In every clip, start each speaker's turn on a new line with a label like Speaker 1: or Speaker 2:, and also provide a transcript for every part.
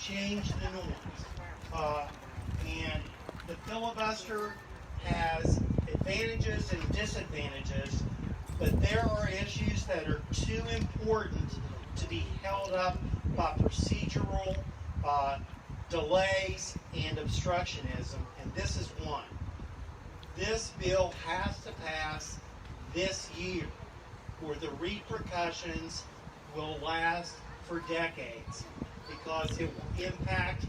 Speaker 1: change the norms. And the filibuster has advantages and disadvantages, but there are issues that are too important to be held up by procedural delays and obstructionism, and this is one. This bill has to pass this year, or the repercussions will last for decades, because it will impact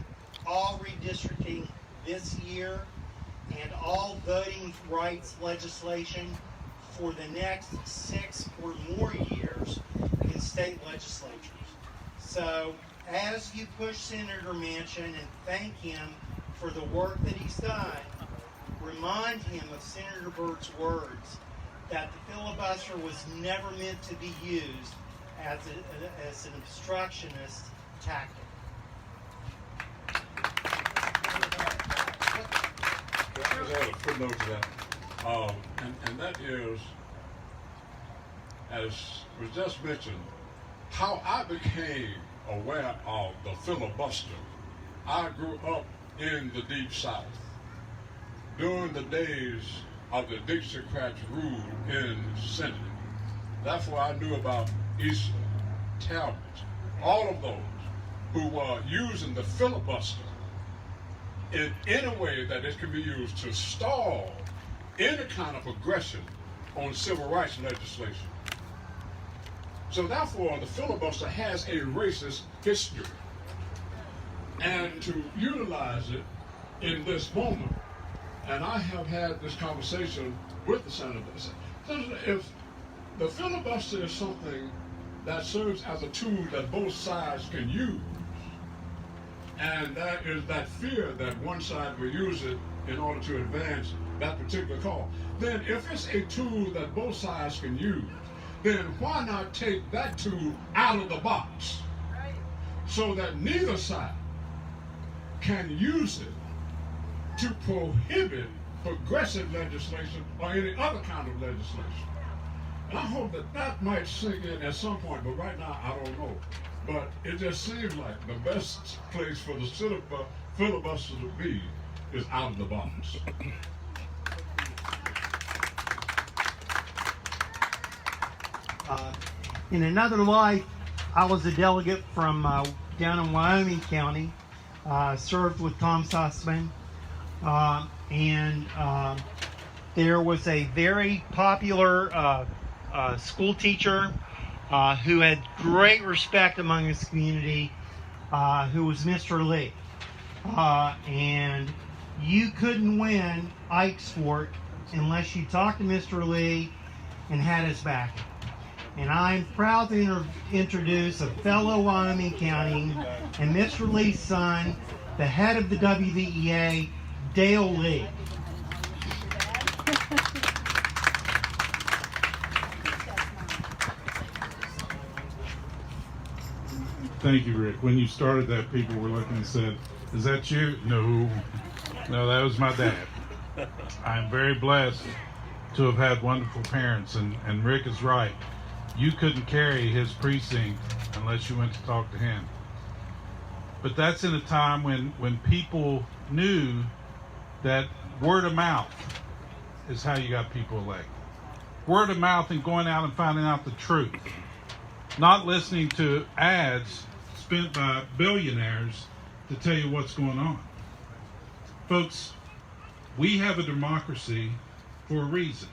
Speaker 1: all redistricting this year and all voting rights legislation for the next 6 or more years in state legislatures. So as you push Senator Manchin and thank him for the work that he's done, remind him of Senator Byrd's words that the filibuster was never meant to be used as an obstructionist tactic.
Speaker 2: There's a footnote to that, and that is, as was just mentioned, how I became aware of the filibuster. I grew up in the Deep South during the days of the Dixiecrats' rule in the Senate. Therefore, I knew about Eastern Talbot, all of those who were using the filibuster in any way that it can be used to stall any kind of aggression on civil rights legislation. So therefore, the filibuster has a racist history. And to utilize it in this moment, and I have had this conversation with the senators, if the filibuster is something that serves as a tool that both sides can use, and there is that fear that one side will use it in order to advance that particular cause, then if it's a tool that both sides can use, then why not take that tool out of the box so that neither side can use it to prohibit progressive legislation or any other kind of legislation. And I hope that that might sink in at some point, but right now I don't know. But it just seems like the best place for the filibuster to be is out of the box.
Speaker 1: In another life, I was a delegate from down in Wyoming County, served with Tom Sussman, and there was a very popular school teacher who had great respect among his community, who was Mr. Lee. And you couldn't win Ike's Fork unless you talked to Mr. Lee and had his backing. And I'm proud to introduce a fellow Wyoming County and Mr. Lee's son, the head of the WVEA, Dale Lee.
Speaker 3: Thank you, Rick. When you started that, people were looking and said, "Is that you?" No, that was my dad. I'm very blessed to have had wonderful parents, and Rick is right. You couldn't carry his precinct unless you went to talk to him. But that's in a time when people knew that word of mouth is how you got people elected. Word of mouth and going out and finding out the truth. Not listening to ads spent by billionaires to tell you what's going on. Folks, we have a democracy for a reason.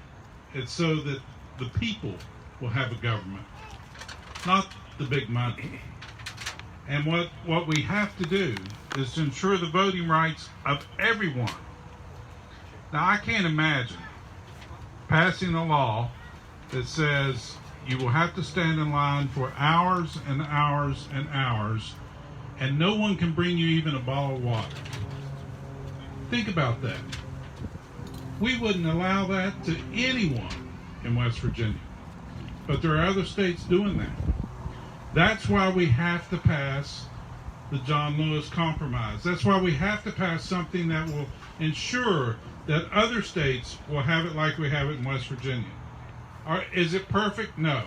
Speaker 3: It's so that the people will have a government, not the big money. And what we have to do is to ensure the voting rights of everyone. Now, I can't imagine passing a law that says you will have to stand in line for hours and hours and hours, and no one can bring you even a bottle of water. Think about that. We wouldn't allow that to anyone in West Virginia. But there are other states doing that. That's why we have to pass the John Lewis Compromise. That's why we have to pass something that will ensure that other states will have it like we have it in West Virginia. Is it perfect? No.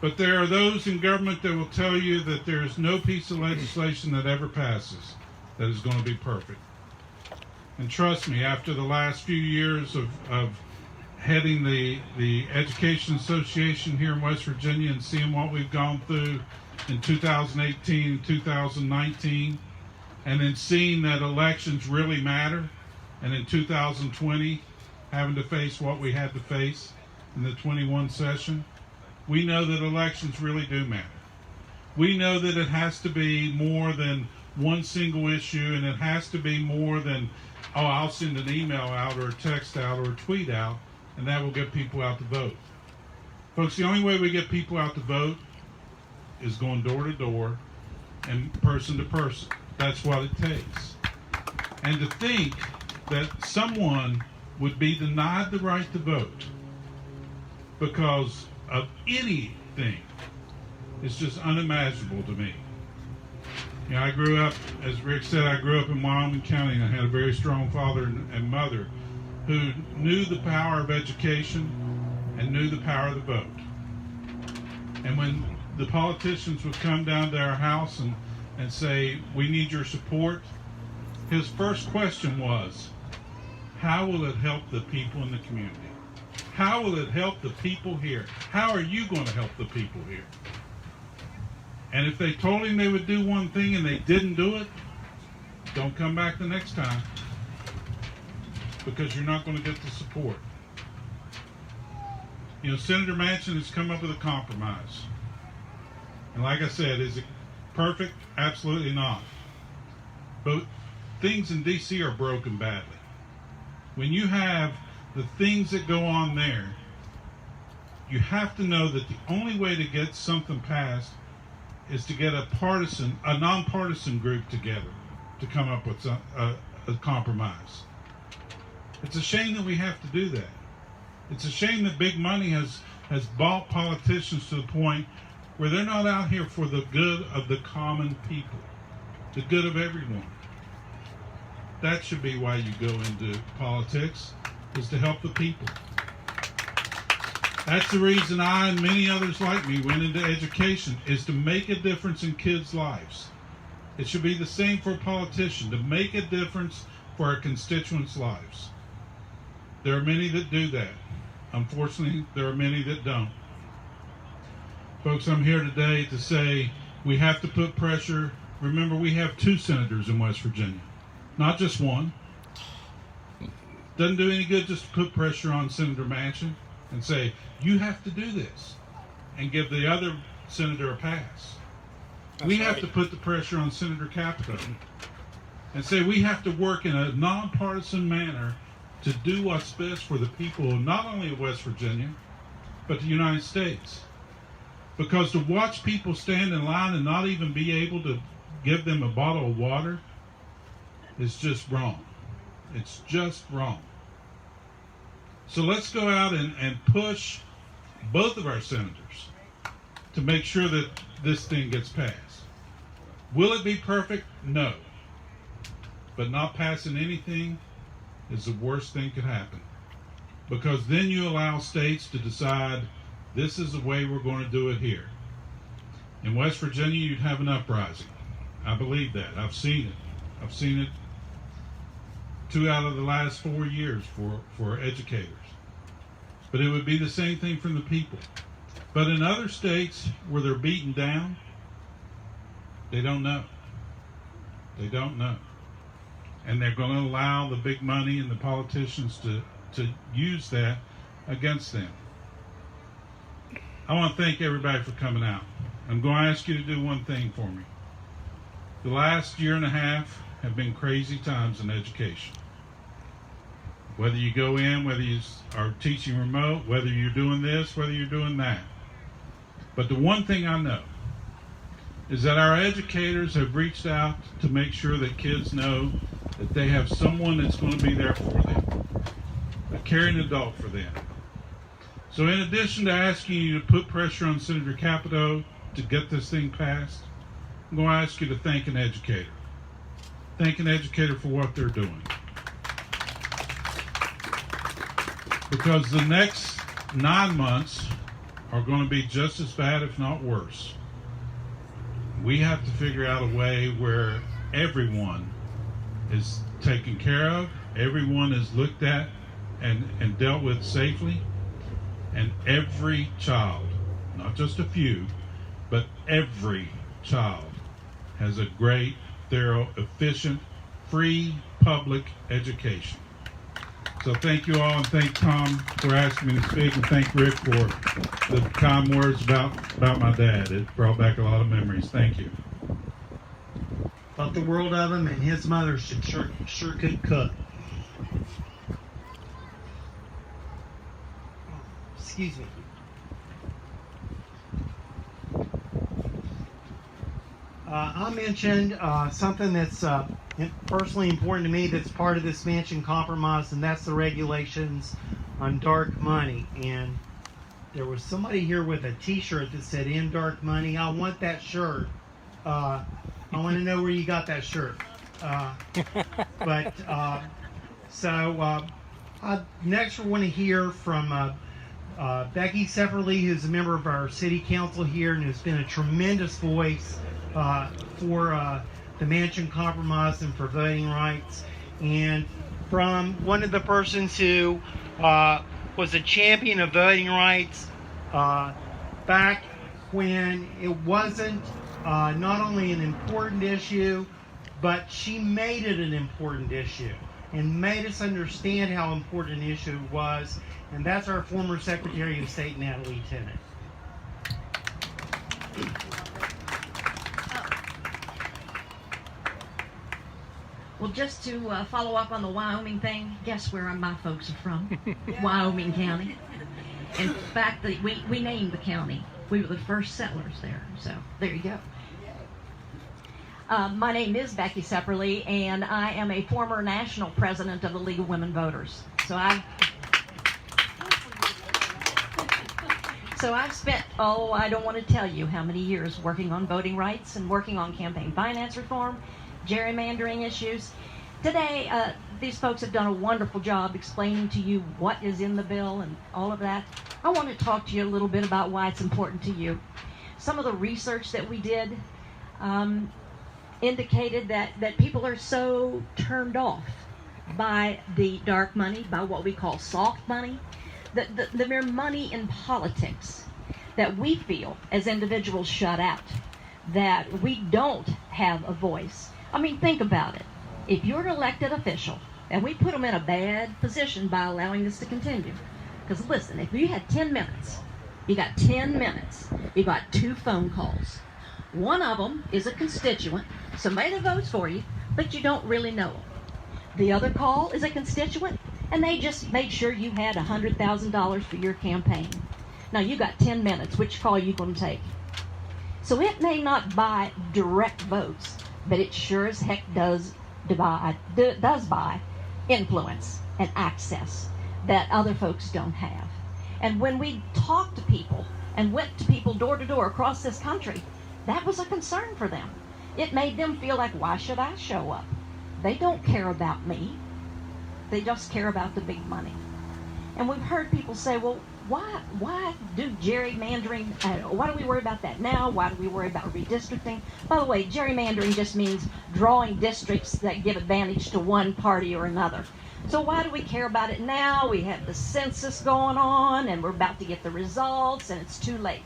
Speaker 3: But there are those in government that will tell you that there is no piece of legislation that ever passes that is going to be perfect. And trust me, after the last few years of heading the Education Association here in West Virginia and seeing what we've gone through in 2018 and 2019, and then seeing that elections really matter, and in 2020 having to face what we had to face in the 21 session, we know that elections really do matter. We know that it has to be more than one single issue, and it has to be more than, oh, I'll send an email out or a text out or a tweet out, and that will get people out to vote. Folks, the only way we get people out to vote is going door to door and person to person. That's what it takes. And to think that someone would be denied the right to vote because of anything is just unimaginable to me. You know, I grew up, as Rick said, I grew up in Wyoming County, and I had a very strong father and mother who knew the power of education and knew the power of the vote. And when the politicians would come down to our house and say, we need your support, his first question was, how will it help the people in the community? How will it help the people here? How are you going to help the people here? And if they told him they would do one thing and they didn't do it, don't come back the next time, because you're not going to get the support. You know, Senator Manchin has come up with a compromise. And like I said, is it perfect? Absolutely not. But things in D.C. are broken badly. When you have the things that go on there, you have to know that the only way to get something passed is to get a nonpartisan group together to come up with a compromise. It's a shame that we have to do that. It's a shame that big money has bought politicians to the point where they're not out here for the good of the common people, the good of everyone. That should be why you go into politics, is to help the people. That's the reason I and many others like me went into education, is to make a difference in kids' lives. It should be the same for a politician, to make a difference for our constituents' lives. There are many that do that. Unfortunately, there are many that don't. Folks, I'm here today to say we have to put pressure. Remember, we have 2 senators in West Virginia, not just one. Doesn't do any good just to put pressure on Senator Manchin and say, you have to do this, and give the other senator a pass. We have to put the pressure on Senator Capito and say we have to work in a nonpartisan manner to do what's best for the people, not only of West Virginia, but the United States. Because to watch people stand in line and not even be able to give them a bottle of water is just wrong. It's just wrong. So let's go out and push both of our senators to make sure that this thing gets passed. Will it be perfect? No. But not passing anything is the worst thing could happen. Because then you allow states to decide, this is the way we're going to do it here. In West Virginia, you'd have an uprising. I believe that. I've seen it. I've seen it 2 out of the last 4 years for educators. But it would be the same thing from the people. But in other states where they're beaten down, they don't know. They don't know. And they're going to allow the big money and the politicians to use that against them. I want to thank everybody for coming out. I'm going to ask you to do one thing for me. The last year and a half have been crazy times in education. Whether you go in, whether you are teaching remote, whether you're doing this, whether you're doing that. But the one thing I know is that our educators have reached out to make sure that kids know that they have someone that's going to be there for them, a caring adult for them. So in addition to asking you to put pressure on Senator Capito to get this thing passed, I'm going to ask you to thank an educator. Thank an educator for what they're doing. Because the next 9 months are going to be just as bad, if not worse. We have to figure out a way where everyone is taken care of, everyone is looked at and dealt with safely, and every child, not just a few, but every child has a great, thorough, efficient, free public education. So thank you all, and thank Tom for asking me to speak, and thank Rick for the kind words about my dad. It brought back a lot of memories. Thank you.
Speaker 1: Thought the world of him, and his mother sure could cook. Excuse me. I mentioned something that's personally important to me that's part of this Manchin compromise, and that's the regulations on dark money. And there was somebody here with a t-shirt that said "In Dark Money." I want that shirt. I want to know where you got that shirt. Next we want to hear from Becky Sepperly, who's a member of our city council here and who's been a tremendous voice for the Manchin Compromise and for voting rights. And from one of the persons who was a champion of voting rights back when it wasn't not only an important issue, but she made it an important issue and made us understand how important an issue it was. And that's our former Secretary of State, Natalie Tennant.
Speaker 4: Well, just to follow up on the Wyoming thing, guess where my folks are from? Wyoming County. In fact, we named the county. We were the first settlers there, so there you go. My name is Becky Sepperly, and I am a former national president of the League of Women Voters. So I've spent, I don't want to tell you how many years working on voting rights and working on campaign finance reform, gerrymandering issues. Today, these folks have done a wonderful job explaining to you what is in the bill and all of that. I want to talk to you a little bit about why it's important to you. Some of the research that we did indicated that people are so turned off by the dark money, by what we call soft money, the mere money in politics, that we feel as individuals shut out, that we don't have a voice. I mean, think about it. If you're an elected official, and we put them in a bad position by allowing this to continue, because listen, if you had 10 minutes, you got 10 minutes, you got 2 phone calls. One of them is a constituent, somebody that votes for you, but you don't really know them. The other call is a constituent, and they just made sure you had $100,000 for your campaign. Now you got 10 minutes. Which call are you going to take? So it may not buy direct votes, but it sure as heck does buy influence and access that other folks don't have. And when we talked to people and went to people door to door across this country, that was a concern for them. It made them feel like, why should I show up? They don't care about me. They just care about the big money. And we've heard people say, well, why do gerrymandering, why do we worry about that now? Why do we worry about redistricting? By the way, gerrymandering just means drawing districts that give advantage to one party or another. So why do we care about it now? We have the census going on, and we're about to get the results, and it's too late.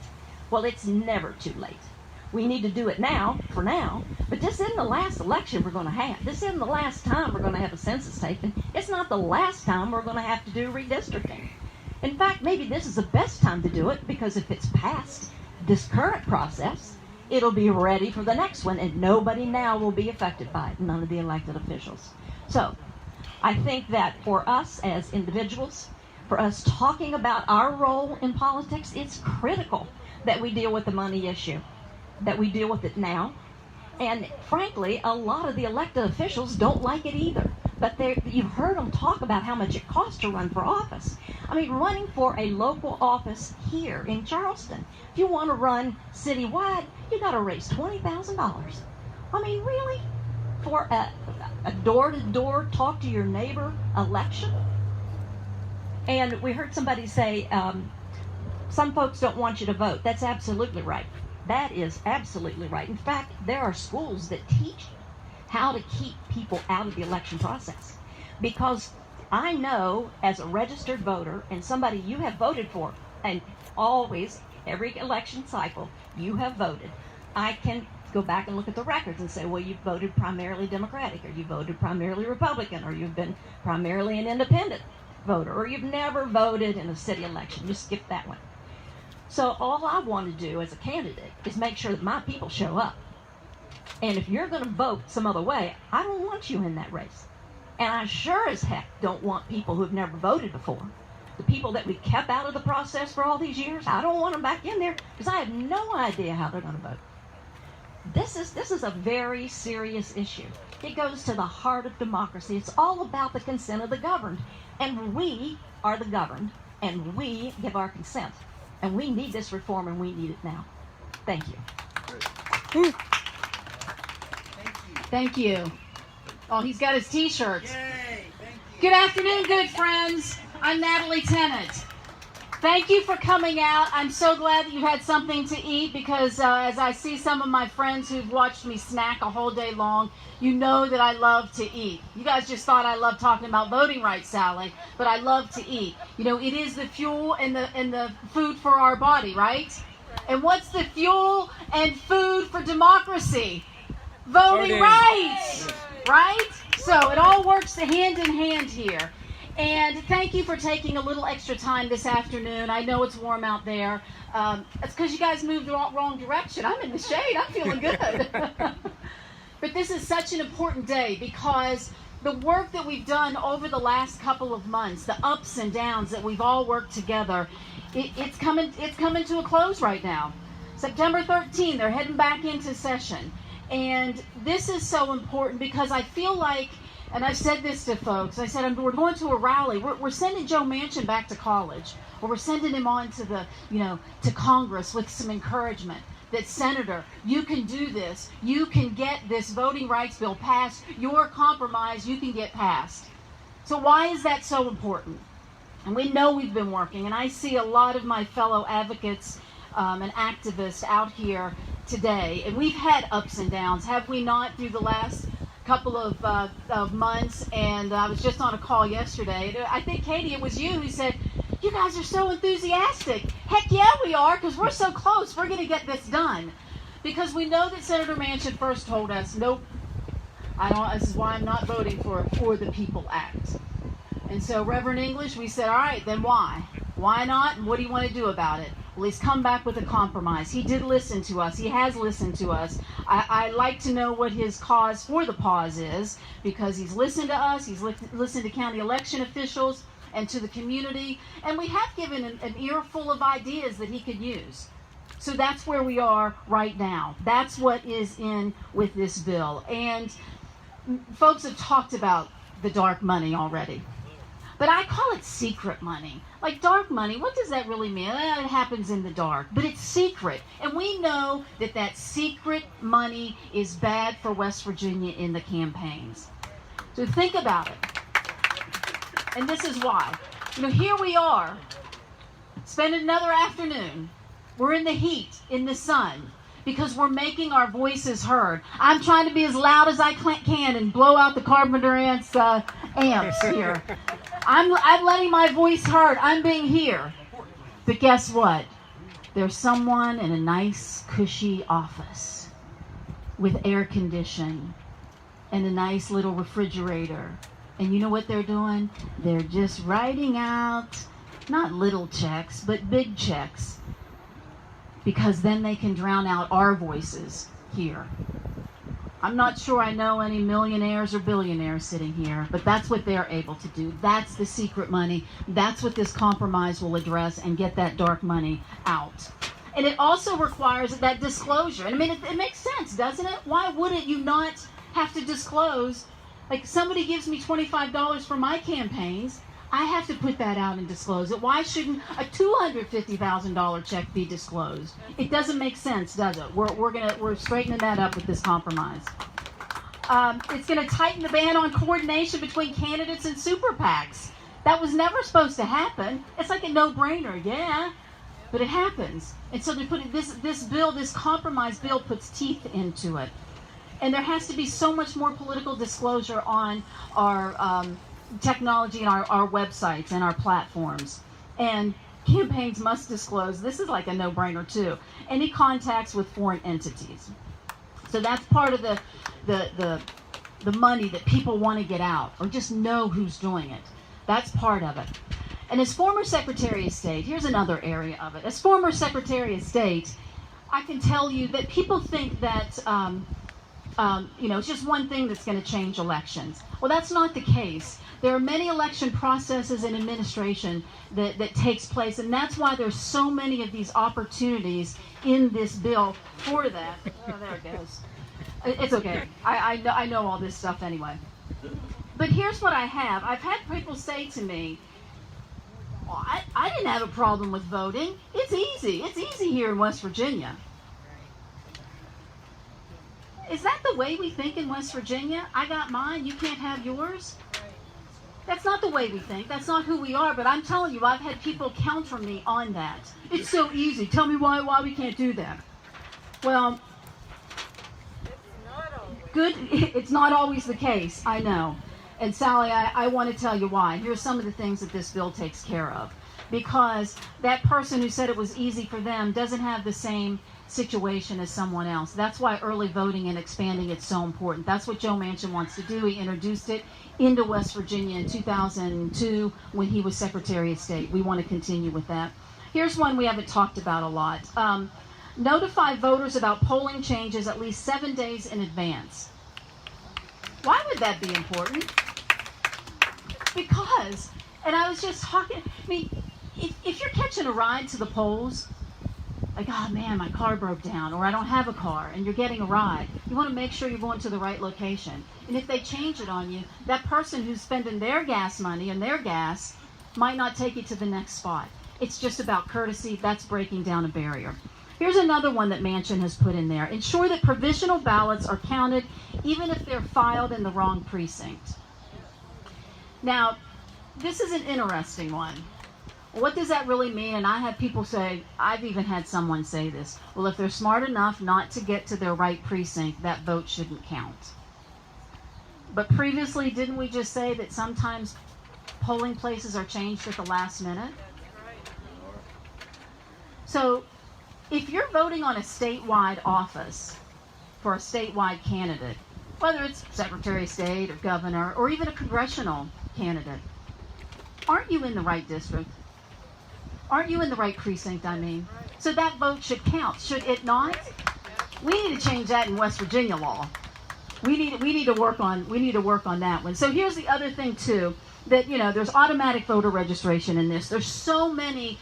Speaker 4: Well, it's never too late. We need to do it now, for now, but this isn't the last election we're going to have. This isn't the last time we're going to have a census taken. It's not the last time we're going to have to do redistricting. In fact, maybe this is the best time to do it, because if it's past this current process, it'll be ready for the next one, and nobody now will be affected by it, none of the elected officials. So I think that for us as individuals, for us talking about our role in politics, it's critical that we deal with the money issue, that we deal with it now. And frankly, a lot of the elected officials don't like it either. But you've heard them talk about how much it costs to run for office. I mean, running for a local office here in Charleston, if you want to run citywide, you got to raise $20,000. I mean, really? For a door-to-door, talk to your neighbor election? And we heard somebody say, some folks don't want you to vote. That's absolutely right. That is absolutely right. In fact, there are schools that teach how to keep people out of the election process. Because I know, as a registered voter and somebody you have voted for, and always, every election cycle, you have voted, I can go back and look at the records and say, well, you voted primarily Democratic, or you voted primarily Republican, or you've been primarily an independent voter, or you've never voted in a city election. You skip that one. So all I want to do as a candidate is make sure that my people show up. And if you're going to vote some other way, I don't want you in that race. And I sure as heck don't want people who've never voted before. The people that we kept out of the process for all these years, I don't want them back in there because I have no idea how they're going to vote. This is a very serious issue. It goes to the heart of democracy. It's all about the consent of the governed. And we are the governed, and we give our consent. And we need this reform, and we need it now. Thank you.
Speaker 5: Thank you. Oh, he's got his T-shirts.
Speaker 1: Yay! Thank you.
Speaker 5: Good afternoon, good friends. I'm Natalie Tennant. Thank you for coming out. I'm so glad that you had something to eat because as I see some of my friends who've watched me snack a whole day long, you know that I love to eat. You guys just thought I loved talking about voting rights, Sally, but I love to eat. You know, it is the fuel and the food for our body, right? And what's the fuel and food for democracy? Voting rights, right? So it all works hand in hand here. And thank you for taking a little extra time this afternoon. I know it's warm out there. It's because you guys moved the wrong direction. I'm in the shade. I'm feeling good. But this is such an important day because the work that we've done over the last couple of months, the ups and downs that we've all worked together, it's coming to a close right now. September 13th, they're heading back into session. And this is so important because I feel like, and I've said this to folks, I said, we're going to a rally. We're sending Joe Manchin back to college, or we're sending him on to to Congress with some encouragement that, Senator, you can do this. You can get this voting rights bill passed. Your compromise, you can get passed. So why is that so important? And we know we've been working, and I see a lot of my fellow advocates and activists out here today, and we've had ups and downs, have we not, through the last couple of months? And I was just on a call yesterday. I think, Katie, it was you who said, you guys are so enthusiastic. Heck yeah, we are, because we're so close. We're going to get this done. Because we know that Senator Manchin first told us, nope, this is why I'm not voting for the People Act. And so, Reverend English, we said, all right, then why? Why not, and what do you want to do about it? Well, he's come back with a compromise. He did listen to us. He has listened to us. I like to know what his cause for the pause is, because he's listened to us. He's listened to county election officials and to the community. And we have given an earful of ideas that he could use. So that's where we are right now. That's what is in with this bill. And folks have talked about the dark money already. But I call it secret money. Like dark money, what does that really mean? It happens in the dark, but it's secret. And we know that secret money is bad for West Virginia in the campaigns. So think about it. And this is why. Here we are, spending another afternoon. We're in the heat, in the sun, because we're making our voices heard. I'm trying to be as loud as I can and blow out the Carpenter amps here. I'm letting my voice heard. I'm being here. But guess what? There's someone in a nice, cushy office with air conditioning and a nice little refrigerator. And you know what they're doing? They're just writing out, not little checks, but big checks. Because then they can drown out our voices here. I'm not sure I know any millionaires or billionaires sitting here, but that's what they're able to do. That's the secret money. That's what this compromise will address and get that dark money out. And it also requires that disclosure. I mean, it makes sense, doesn't it? Why wouldn't you not have to disclose? Like, somebody gives me $25 for my campaigns, I have to put that out and disclose it. Why shouldn't a $250,000 check be disclosed? It doesn't make sense, does it? We're straightening that up with this compromise. It's going to tighten the ban on coordination between candidates and super PACs. That was never supposed to happen. It's like a no-brainer. Yeah, But it happens. And so they're putting this bill, this compromise bill, puts teeth into it. And there has to be so much more political disclosure on our technology and our websites and our platforms. And campaigns must disclose, this is like a no-brainer too, any contacts with foreign entities. So that's part of the money that people want to get out, or just know who's doing it. That's part of it. And as former Secretary of State, here's another area of it. As former Secretary of State, I can tell you that people think that it's just one thing that's going to change elections. Well, that's not the case. There are many election processes and administration that takes place, and that's why there's so many of these opportunities in this bill for that. Oh, there it goes. It's okay. I know all this stuff anyway. But here's what I have. I've had people say to me, well, I didn't have a problem with voting. It's easy. It's easy here in West Virginia. Is that the way we think in West Virginia? I got mine, you can't have yours? That's not the way we think. That's not who we are. But I'm telling you, I've had people counter me on that. It's so easy. Tell me why we can't do that. Well, good. It's not always the case. I know. And Sally, I want to tell you why. Here's some of the things that this bill takes care of. Because that person who said it was easy for them doesn't have the same situation as someone else. That's why early voting and expanding it's so important. That's what Joe Manchin wants to do. He introduced it into West Virginia in 2002 when he was Secretary of State. We want to continue with that. Here's one we haven't talked about a lot. Notify voters about polling changes at least 7 days in advance. Why would that be important? Because, and I was just talking, I mean, if you're catching a ride to the polls, like, oh man, my car broke down, or I don't have a car, and you're getting a ride, you want to make sure you're going to the right location. And if they change it on you, that person who's spending their gas money and their gas might not take you to the next spot. It's just about courtesy. That's breaking down a barrier. Here's another one that Manchin has put in there. Ensure that provisional ballots are counted even if they're filed in the wrong precinct. Now, this is an interesting one. What does that really mean? And I have people say, I've even had someone say this, well, if they're smart enough not to get to their right precinct, that vote shouldn't count. But previously, didn't we just say that sometimes polling places are changed at the last minute? So, if you're voting on a statewide office for a statewide candidate, whether it's Secretary of State or governor or even a congressional candidate, aren't you in the right district? Aren't you in the right precinct, I mean? So that vote should count, should it not? We need to change that in West Virginia law. We need to work on that one. So here's the other thing too, that there's automatic voter registration in this. There's so many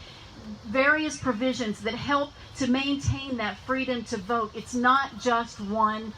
Speaker 5: various provisions that help to maintain that freedom to vote. It's not just one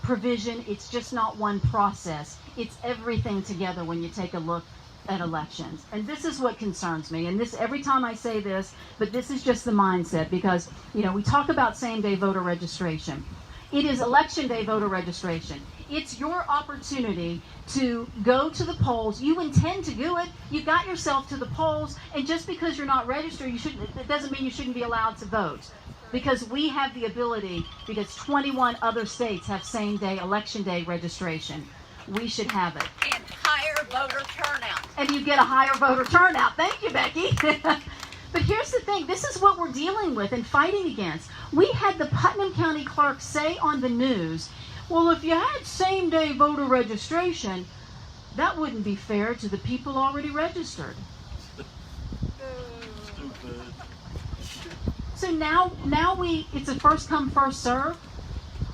Speaker 5: provision, it's just not one process. It's everything together when you take a look at elections. And this is what concerns me. And this, every time I say this, but this is just the mindset, because, we talk about same-day voter registration. It is election day voter registration. It's your opportunity to go to the polls. You intend to do it. You got yourself to the polls, and just because you're not registered, it doesn't mean you shouldn't be allowed to vote. Because we have the ability, because 21 other states have same-day election day registration. We should have it.
Speaker 6: And higher voter turnout.
Speaker 5: And you get a higher voter turnout. Thank you, Becky. But here's the thing. This is what we're dealing with and fighting against. We had the Putnam County clerk say on the news, well, if you had same-day voter registration, that wouldn't be fair to the people already registered. So now it's a first come, first serve,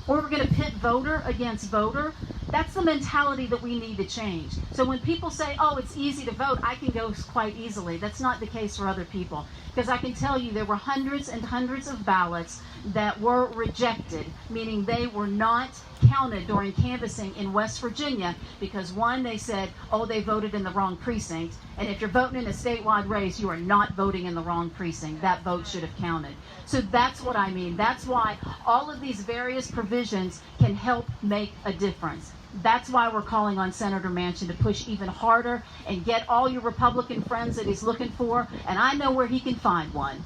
Speaker 5: or we're going to pit voter against voter. That's the mentality that we need to change. So when people say, oh, it's easy to vote, I can go quite easily. That's not the case for other people. Because I can tell you there were hundreds and hundreds of ballots that were rejected, meaning they were not counted during canvassing in West Virginia because, one, they said, oh, they voted in the wrong precinct. And if you're voting in a statewide race, you are not voting in the wrong precinct. That vote should have counted. So that's what I mean. That's why all of these various provisions can help make a difference. That's why we're calling on Senator Manchin to push even harder and get all your Republican friends that he's looking for, and I know where he can find one.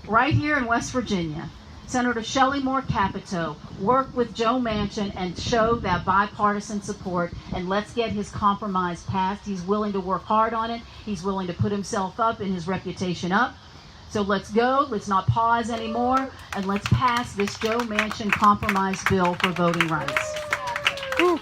Speaker 5: right here in West Virginia. Senator Shelley Moore Capito worked with Joe Manchin and show that bipartisan support, and let's get his compromise passed. He's willing to work hard on it. He's willing to put himself up and his reputation up. So let's go, let's not pause anymore, and let's pass this Joe Manchin compromise bill for voting rights. Woo.